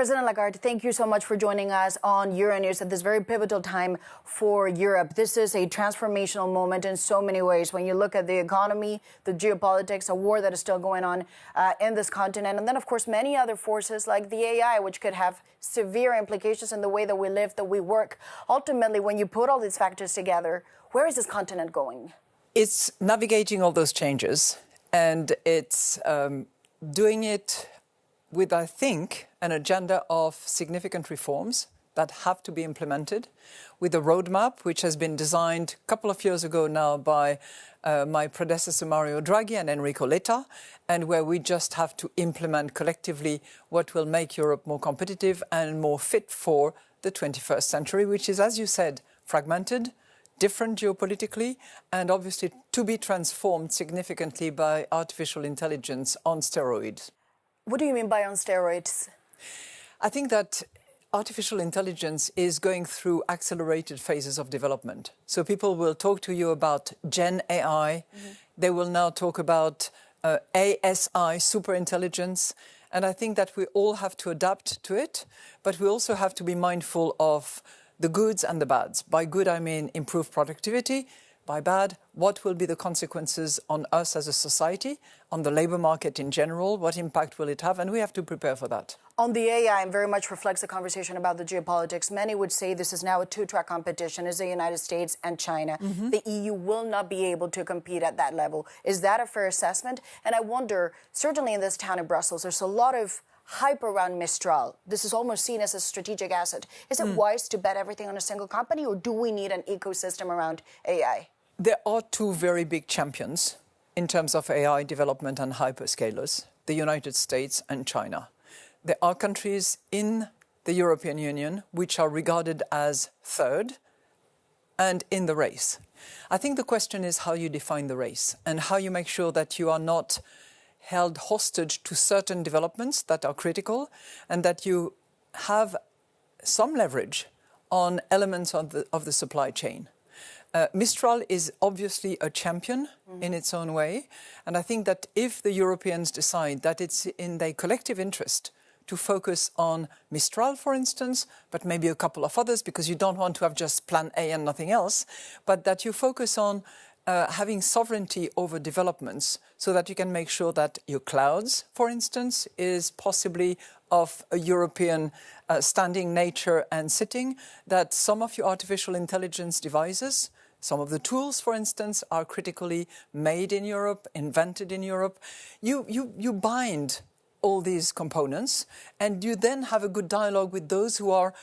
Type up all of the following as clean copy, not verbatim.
President Lagarde, thank you so much for joining us on Euronews at this very pivotal time for Europe. This is a transformational moment in so many ways. When you look at the economy, the geopolitics, a war that is still going on in this continent, and then, of course, many other forces like the AI, which could have severe implications in the way that we live, that we work. Ultimately, when you put all these factors together, where is this continent going? It's navigating all those changes, and it's doing it with, I think, an agenda of significant reforms that have to be implemented, with a roadmap which has been designed a couple of years ago now by my predecessor Mario Draghi and Enrico Letta, and where we just have to implement collectively what will make Europe more competitive and more fit for the 21st century, which is, as you said, fragmented, different geopolitically, and obviously to be transformed significantly by artificial intelligence on steroids. What do you mean by on steroids? I think that artificial intelligence is going through accelerated phases of development. So people will talk to you about Gen AI. They will now talk about ASI, superintelligence. And I think that we all have to adapt to it, but we also have to be mindful of the goods and the bads. By good, I mean improved productivity. By bad, what will be the consequences on us as a society, on the labour market in general? What impact will it have? And we have to prepare for that. On the AI, and very much reflects the conversation about the geopolitics. Many would say this is now a two-track competition, is the United States and China. The EU will not be able to compete at that level. Is that a fair assessment? And I wonder, certainly in this town in Brussels, there's a lot of hype around Mistral. This is almost seen as a strategic asset. Is it wise to bet everything on a single company, or do we need an ecosystem around AI? There are two very big champions in terms of AI development and hyperscalers, the United States and China. There are countries in the European Union which are regarded as third and in the race. I think the question is how you define the race and how you make sure that you are not held hostage to certain developments that are critical, and that you have some leverage on elements of the supply chain. Mistral is obviously a champion in its own way, and I think that if the Europeans decide that it's in their collective interest to focus on Mistral, for instance, but maybe a couple of others, because you don't want to have just plan A and nothing else, but that you focus on having sovereignty over developments so that you can make sure that your clouds, for instance, is possibly of a European standing nature and sitting, that some of your artificial intelligence devices, some of the tools, for instance, are critically made in Europe, invented in Europe. You bind all these components, and you then have a good dialogue with those who are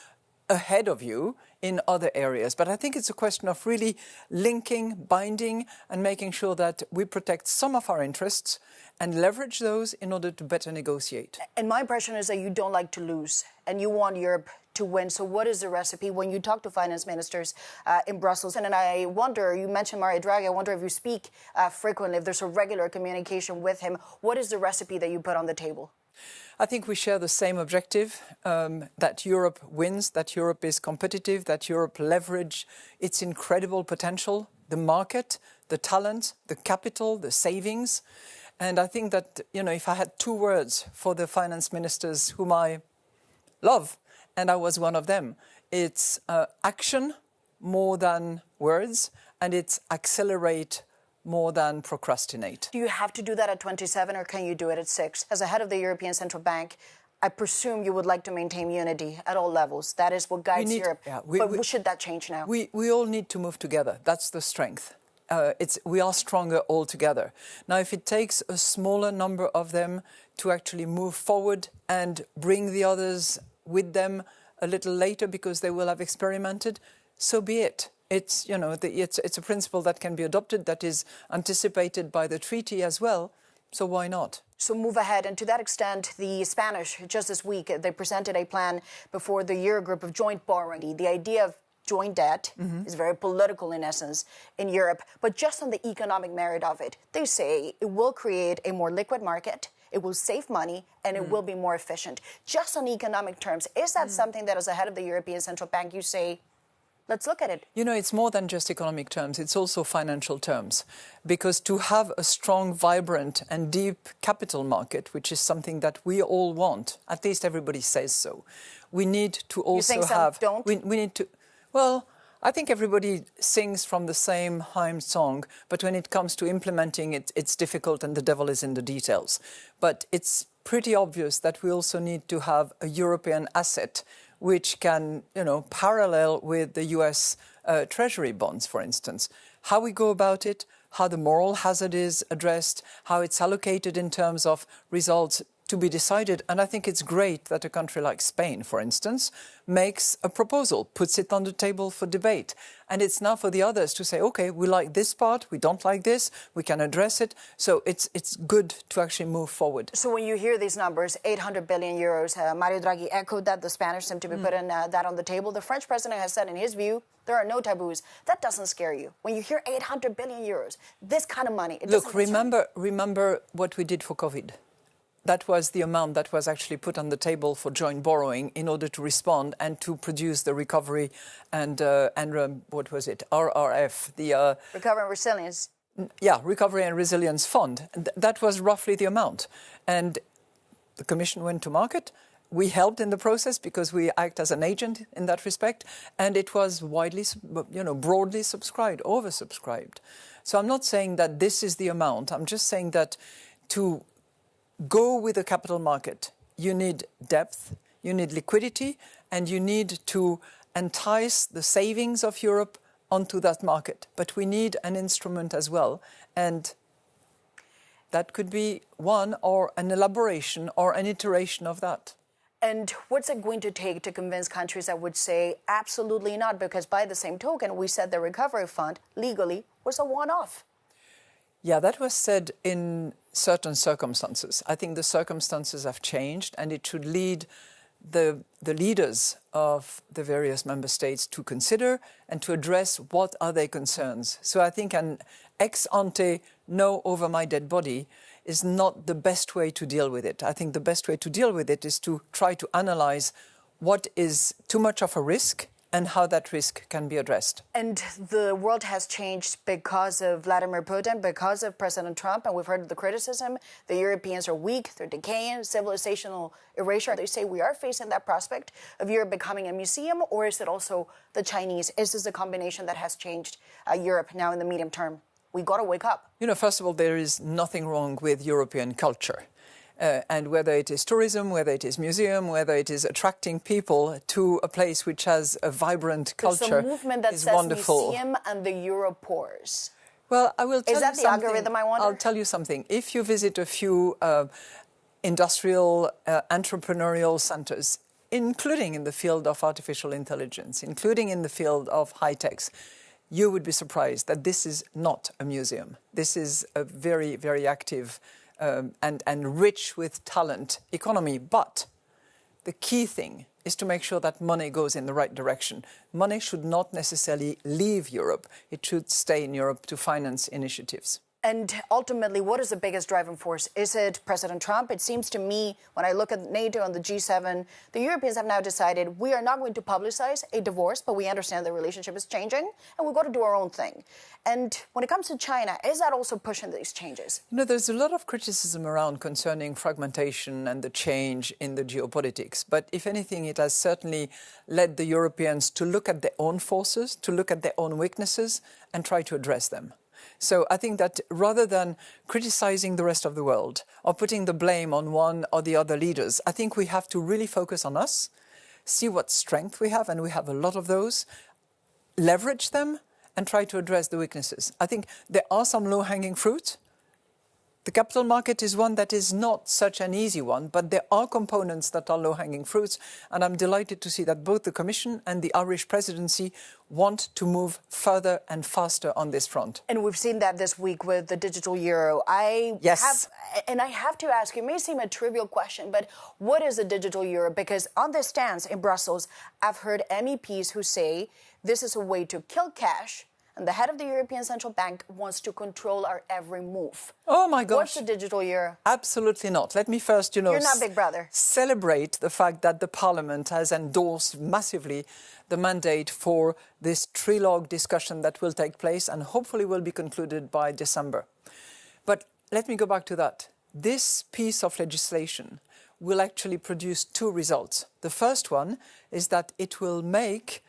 ahead of you in other areas. But I think it's a question of really linking, binding, and making sure that we protect some of our interests and leverage those in order to better negotiate. And my impression is that you don't like to lose, and you want Europe to win. So what is the recipe when you talk to finance ministers in Brussels? And I wonder, you mentioned Mario Draghi, I wonder if you speak frequently, if there's a regular communication with him. What is the recipe that you put on the table? I think we share the same objective, that Europe wins, that Europe is competitive, that Europe leverage its incredible potential, the market, the talent, the capital, the savings. And I think that, if I had two words for the finance ministers whom I love, and I was one of them, it's action more than words, and it's accelerate more than procrastinate. Do you have to do that at 27, or can you do it at 6? As a head of the European Central Bank, I presume you would like to maintain unity at all levels. That is what guides Europe. Yeah, but should that change now? We all need to move together. That's the strength. We are stronger all together. Now, if it takes a smaller number of them to actually move forward and bring the others with them a little later because they will have experimented, so be it. It's a principle that can be adopted, that is anticipated by the treaty as well. So why not? So move ahead. And to that extent, the Spanish, just this week, they presented a plan before the Eurogroup of joint borrowing. The idea of joint debt is very political in essence in Europe. But just on the economic merit of it, they say it will create a more liquid market, it will save money, and it will be more efficient. Just on economic terms, is that something that as a head of the European Central Bank you say, Let's look at it. You know, it's more than just economic terms, it's also financial terms. Because to have a strong, vibrant and deep capital market, which is something that we all want, at least everybody says so, we need to also you think have... some don't? We need to... Well, I think everybody sings from the same hymn song, but when it comes to implementing it, it's difficult and the devil is in the details. But it's pretty obvious that we also need to have a European asset which can, you know, parallel with the US Treasury bonds, for instance. How we go about it, how the moral hazard is addressed, how it's allocated in terms of results to be decided. And I think it's great that a country like Spain, for instance, makes a proposal, puts it on the table for debate. And it's now for the others to say, OK, we like this part, we don't like this, we can address it. So it's good to actually move forward. So when you hear these numbers, 800 billion euros, Mario Draghi echoed that, the Spanish seem to be putting that on the table. The French president has said, in his view, there are no taboos. That doesn't scare you. When you hear 800 billion euros, this kind of money, it doesn't remember what we did for COVID. That was the amount that was actually put on the table for joint borrowing in order to respond and to produce the recovery and what was it, RRF, the... Recovery and Resilience. Yeah, Recovery and Resilience Fund. That was roughly the amount. And the Commission went to market. We helped in the process because we act as an agent in that respect. And it was widely, broadly subscribed, oversubscribed. So I'm not saying that this is the amount. I'm just saying that to go with the capital market, you need depth, you need liquidity, and you need to entice the savings of Europe onto that market. But we need an instrument as well. And that could be one or an elaboration or an iteration of that. And what's it going to take to convince countries that would say absolutely not? Because by the same token, we said the recovery fund legally was a one-off. Yeah, that was said in certain circumstances. I think the circumstances have changed, and it should lead the leaders of the various member states to consider and to address what are their concerns. So I think an ex-ante, no over my dead body, is not the best way to deal with it. I think the best way to deal with it is to try to analyze what is too much of a risk and how that risk can be addressed. And the world has changed because of Vladimir Putin, because of President Trump, and we've heard the criticism. The Europeans are weak, they're decaying, civilizational erasure. They say we are facing that prospect of Europe becoming a museum, or is it also the Chinese? Is this a combination that has changed Europe now in the medium term? We got to wake up. You know, first of all, there is nothing wrong with European culture. And whether it is tourism, whether it is museum, whether it is attracting people to a place which has a vibrant culture, there's a movement that says wonderful. Museum and the Europores. Well, I will tell you something. Is that the algorithm, I wonder? I'll tell you something. If you visit a few industrial, entrepreneurial centres, including in the field of artificial intelligence, including in the field of high-techs, you would be surprised that this is not a museum. This is a very, very active and rich with talent economy. But the key thing is to make sure that money goes in the right direction. Money should not necessarily leave Europe. It should stay in Europe to finance initiatives. And ultimately, what is the biggest driving force? Is it President Trump? It seems to me, when I look at NATO and the G7, the Europeans have now decided we are not going to publicize a divorce, but we understand the relationship is changing, and we've got to do our own thing. And when it comes to China, is that also pushing these changes? You know, there's a lot of criticism around concerning fragmentation and the change in the geopolitics. But if anything, it has certainly led the Europeans to look at their own forces, to look at their own weaknesses, and try to address them. So I think that rather than criticizing the rest of the world or putting the blame on one or the other leaders, I think we have to really focus on us, see what strength we have, and we have a lot of those, leverage them, and try to address the weaknesses. I think there are some low-hanging fruit. The capital market is one that is not such an easy one, but there are components that are low-hanging fruits, and I'm delighted to see that both the Commission and the Irish presidency want to move further and faster on this front. And we've seen that this week with the digital euro. Yes. I have to ask, it may seem a trivial question, but what is a digital euro? Because on this stance in Brussels, I've heard MEPs who say this is a way to kill cash and the head of the European Central Bank wants to control our every move. Oh my gosh. What's the digital euro? Absolutely not. Let me first, You're not Big Brother. Celebrate the fact that the Parliament has endorsed massively the mandate for this trilogue discussion that will take place and hopefully will be concluded by December. But let me go back to that. This piece of legislation will actually produce two results. The first one is that it will make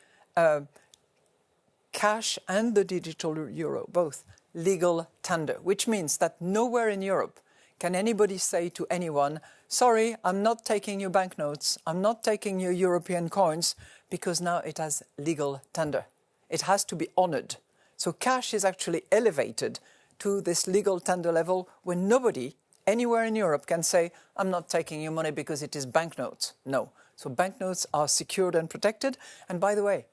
cash and the digital euro, both, legal tender, which means that nowhere in Europe can anybody say to anyone, sorry, I'm not taking your banknotes, I'm not taking your European coins, because now it has legal tender. It has to be honoured. So cash is actually elevated to this legal tender level where nobody anywhere in Europe can say, I'm not taking your money because it is banknotes. No. So banknotes are secured and protected. And by the way,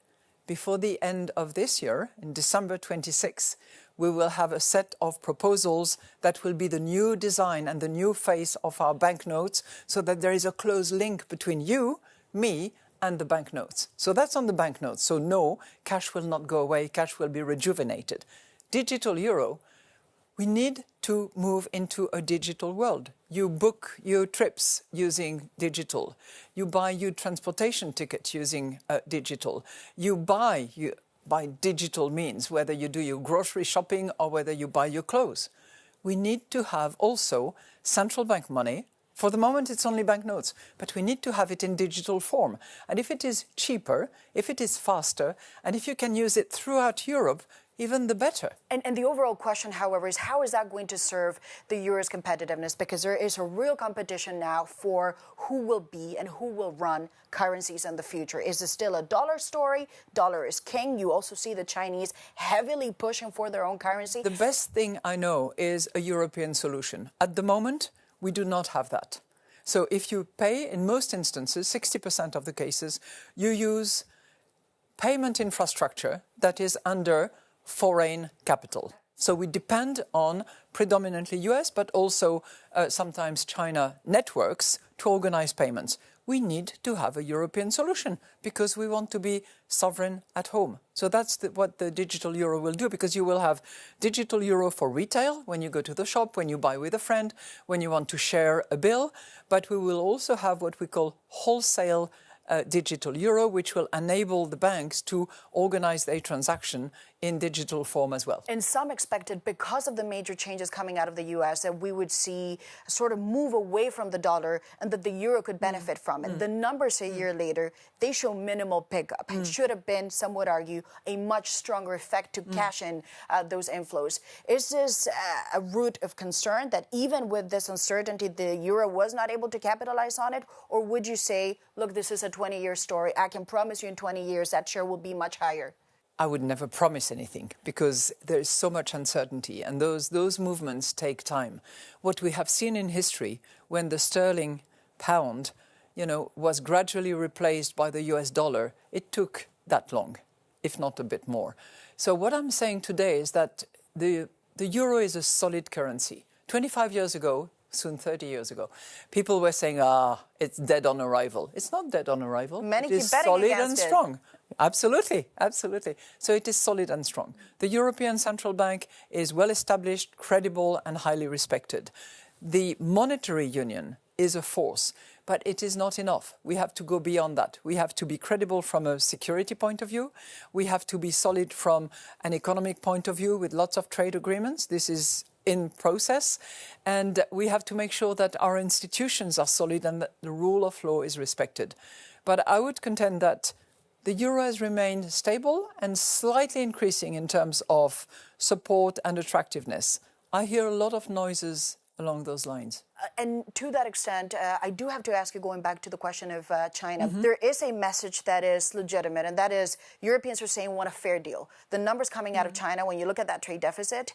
before the end of this year, in December 26, we will have a set of proposals that will be the new design and the new face of our banknotes, so that there is a close link between you, me, and the banknotes. So that's on the banknotes. So no, cash will not go away, cash will be rejuvenated. Digital euro, we need to move into a digital world. You book your trips using digital. You buy your transportation ticket using digital. You buy by digital means, whether you do your grocery shopping or whether you buy your clothes. We need to have also central bank money. For the moment, it's only banknotes, but we need to have it in digital form. And if it is cheaper, if it is faster, and if you can use it throughout Europe, even the better. And the overall question, however, is how is that going to serve the euro's competitiveness? Because there is a real competition now for who will be and who will run currencies in the future. Is it still a dollar story? Dollar is king. You also see the Chinese heavily pushing for their own currency. The best thing I know is a European solution. At the moment, we do not have that. So if you pay, in most instances, 60% of the cases, you use payment infrastructure that is under foreign capital. So we depend on predominantly US, but also sometimes China networks to organize payments. We need to have a European solution because we want to be sovereign at home. So that's what the digital euro will do, because you will have digital euro for retail when you go to the shop, when you buy with a friend, when you want to share a bill. But we will also have what we call wholesale digital euro, which will enable the banks to organize their transaction in digital form as well. And some expected, because of the major changes coming out of the US, that we would see a sort of move away from the dollar and that the euro could benefit from it. The numbers a year later, they show minimal pickup. It should have been, some would argue, a much stronger effect to cash in those inflows. Is this a root of concern that even with this uncertainty, the euro was not able to capitalize on it? Or would you say, look, this is a 20-year story. I can promise you in 20 years that share will be much higher? I would never promise anything because there is so much uncertainty and those movements take time. What we have seen in history, when the sterling pound, was gradually replaced by the US dollar, it took that long, if not a bit more. So what I'm saying today is that the euro is a solid currency. 25 years ago, soon 30 years ago, people were saying, it's dead on arrival. It's not dead on arrival. Many keep betting solid and strong. Absolutely, absolutely. So it is solid and strong. The European Central Bank is well established, credible and highly respected. The monetary union is a force, but it is not enough. We have to go beyond that. We have to be credible from a security point of view. We have to be solid from an economic point of view with lots of trade agreements. This is in process, and we have to make sure that our institutions are solid and that the rule of law is respected. But I would contend that the euro has remained stable and slightly increasing in terms of support and attractiveness. I hear a lot of noises along those lines. And to that extent, I do have to ask you, going back to the question of China, there is a message that is legitimate, and that is Europeans are saying we want a fair deal. The numbers coming out of China, when you look at that trade deficit,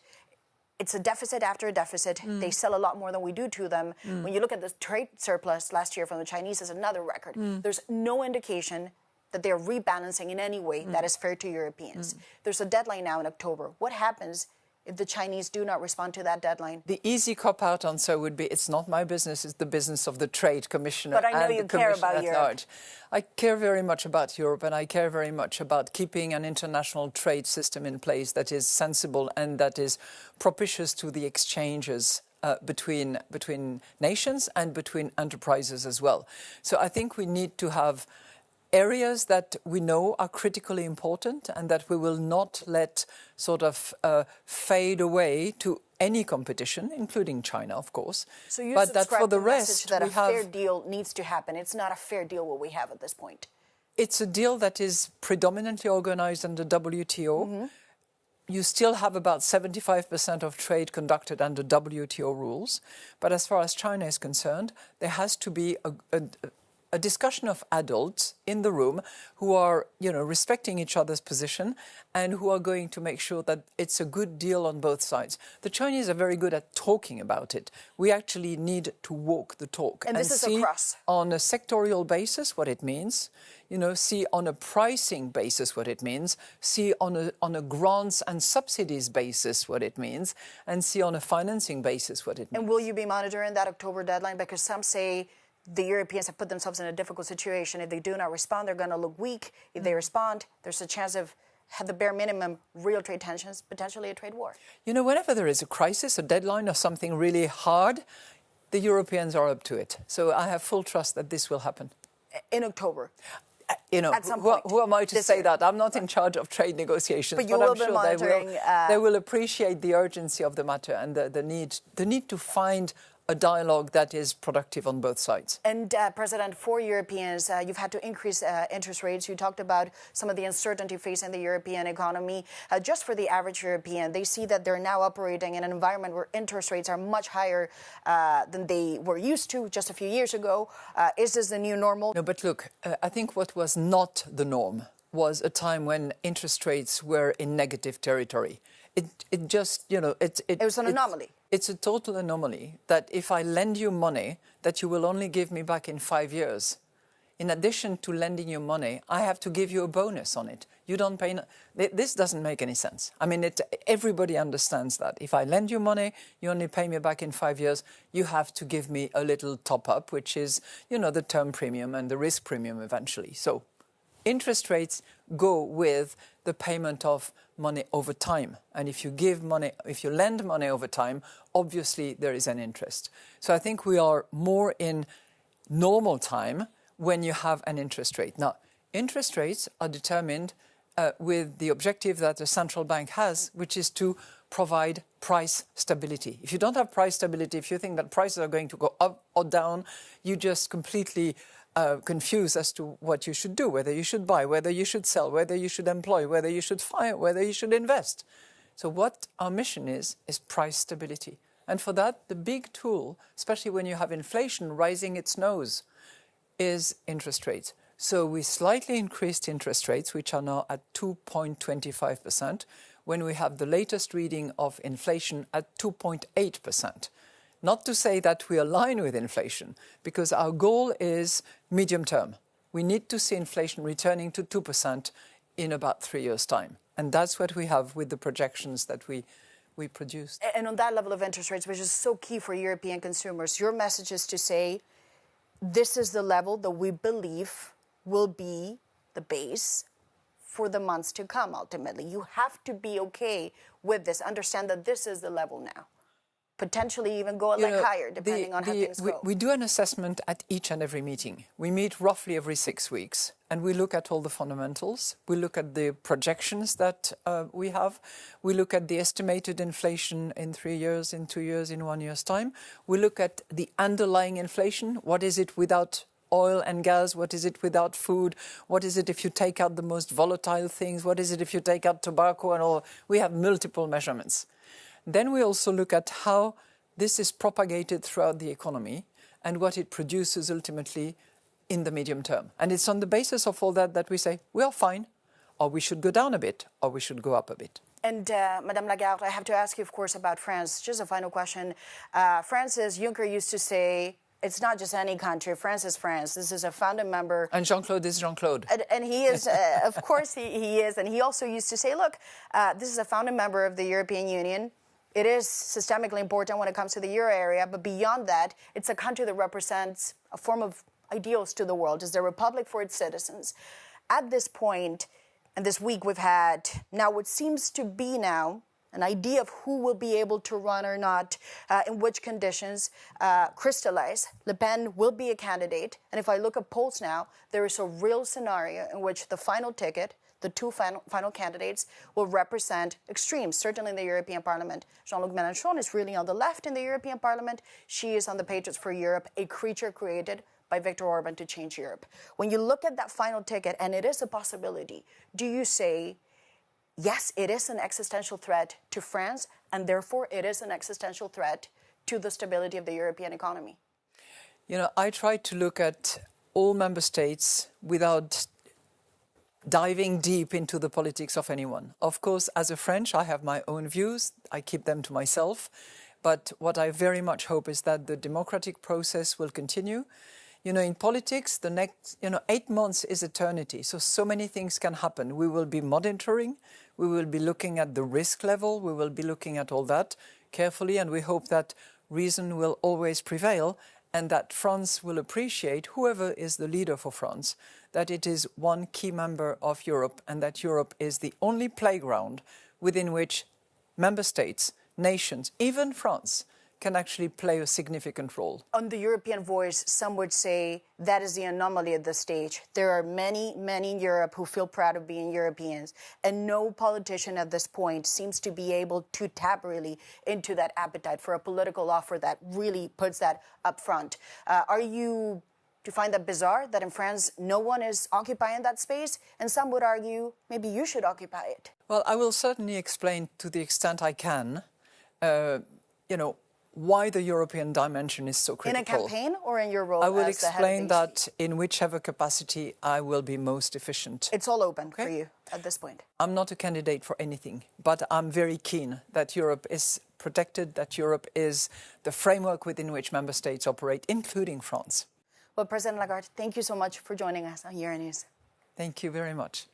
it's a deficit after a deficit. They sell a lot more than we do to them. When you look at the trade surplus last year from the Chinese, it's another record. There's no indication that they're rebalancing in any way that is fair to Europeans. There's a deadline now in October. What happens if the Chinese do not respond to that deadline? The easy cop-out answer would be, it's not my business, it's the business of the Trade Commissioner but I know and you the care Commission about at Europe. large. I care very much about Europe, and I care very much about keeping an international trade system in place that is sensible and that is propitious to the exchanges between nations and between enterprises as well. So I think we need to have areas that we know are critically important and that we will not let sort of fade away to any competition, including China, of course. So you but that subscribe for the to the rest, message that we a fair deal needs to happen. It's not a fair deal what we have at this point. It's a deal that is predominantly organized under WTO. Mm-hmm. You still have about 75% of trade conducted under WTO rules. But as far as China is concerned, there has to be a discussion of adults in the room who are, respecting each other's position and who are going to make sure that it's a good deal on both sides. The Chinese are very good at talking about it. We actually need to walk the talk and this is see across. On a sectorial basis what it means. See on a pricing basis what it means, see on a grants and subsidies basis what it means, and see on a financing basis what it means. And will you be monitoring that October deadline? Because some say the Europeans have put themselves in a difficult situation. If they do not respond, they're going to look weak. If they respond, there's a chance of, at the bare minimum, real trade tensions, potentially a trade war. Whenever there is a crisis, a deadline or something really hard, the Europeans are up to it. So I have full trust that this will happen. In October? At some point. Who am I to say that? I'm not in charge of trade negotiations, but I'm sure monitoring, they will appreciate the urgency of the matter and the need to find a dialogue that is productive on both sides. And President, for Europeans, you've had to increase interest rates. You talked about some of the uncertainty facing the European economy. Just for the average European, they see that they're now operating in an environment where interest rates are much higher than they were used to just a few years ago. Is this the new normal? No, but look, I think what was not the norm was a time when interest rates were in negative territory. It just, it was an anomaly. It's a total anomaly that if I lend you money that you will only give me back in 5 years, in addition to lending you money, I have to give you a bonus on it. You don't pay. This doesn't make any sense. I mean, everybody understands that. If I lend you money, you only pay me back in 5 years, you have to give me a little top up, which is, the term premium and the risk premium eventually. So interest rates go with the payment of money over time. And if you lend money over time, obviously there is an interest. So I think we are more in normal time when you have an interest rate. Now, interest rates are determined with the objective that the central bank has, which is to provide price stability. If you don't have price stability, if you think that prices are going to go up or down, you just completely confused as to what you should do, whether you should buy, whether you should sell, whether you should employ, whether you should fire, whether you should invest. So what our mission is price stability. And for that, the big tool, especially when you have inflation rising its nose, is interest rates. So we slightly increased interest rates, which are now at 2.25%, when we have the latest reading of inflation at 2.8%. Not to say that we align with inflation, because our goal is medium term. We need to see inflation returning to 2% in about 3 years' time. And that's what we have with the projections that we produced. And on that level of interest rates, which is so key for European consumers, your message is to say, this is the level that we believe will be the base for the months to come, ultimately. You have to be okay with this. Understand that this is the level now. Potentially even go a leg higher, depending on how things go. We do an assessment at each and every meeting. We meet roughly every 6 weeks, and we look at all the fundamentals. We look at the projections that we have. We look at the estimated inflation in 3 years, in 2 years, in 1 year's time. We look at the underlying inflation. What is it without oil and gas? What is it without food? What is it if you take out the most volatile things? What is it if you take out tobacco and all? We have multiple measurements. Then we also look at how this is propagated throughout the economy and what it produces ultimately in the medium term. And it's on the basis of all that we say, we are fine, or we should go down a bit, or we should go up a bit. And Madame Lagarde, I have to ask you, of course, about France. Just a final question. France, as Juncker used to say, it's not just any country. France is France. This is a founding member. And Jean-Claude is Jean-Claude. And he is, of course he is. And he also used to say, look, this is a founding member of the European Union. It is systemically important when it comes to the euro area. But beyond that, it's a country that represents a form of ideals to the world. It's a republic for its citizens. At this point, and this week we've had now what seems to be now an idea of who will be able to run or not, in which conditions, crystallize. Le Pen will be a candidate. And if I look at polls now, there is a real scenario in which the final ticket, the two final candidates, will represent extremes, certainly in the European Parliament. Jean-Luc Mélenchon is really on the left in the European Parliament. She is on the Patriots for Europe, a creature created by Viktor Orban to change Europe. When you look at that final ticket, and it is a possibility, do you say, yes, it is an existential threat to France, and therefore it is an existential threat to the stability of the European economy? You know, I try to look at all member states without diving deep into the politics of anyone. Of course, as a French, I have my own views. I keep them to myself. But what I very much hope is that the democratic process will continue. You know, in politics, the next, 8 months is eternity. So many things can happen. We will be monitoring. We will be looking at the risk level. We will be looking at all that carefully. And we hope that reason will always prevail and that France will appreciate, whoever is the leader for France, that it is one key member of Europe and that Europe is the only playground within which member states, nations, even France, can actually play a significant role. On the European voice, some would say that is the anomaly at this stage. There are many in Europe who feel proud of being Europeans, and no politician at this point seems to be able to tap really into that appetite for a political offer that really puts that up front. Do you find that bizarre that in France no one is occupying that space? And some would argue maybe you should occupy it. Well, I will certainly explain to the extent I can, why the European dimension is so critical. In a campaign or in your role I will as the head of explain the ECB? that in whichever capacity I will be most efficient. It's all open for you at this point. I'm not a candidate for anything, but I'm very keen that Europe is protected, that Europe is the framework within which member states operate, including France. Well, President Lagarde, thank you so much for joining us on Euronews. Thank you very much.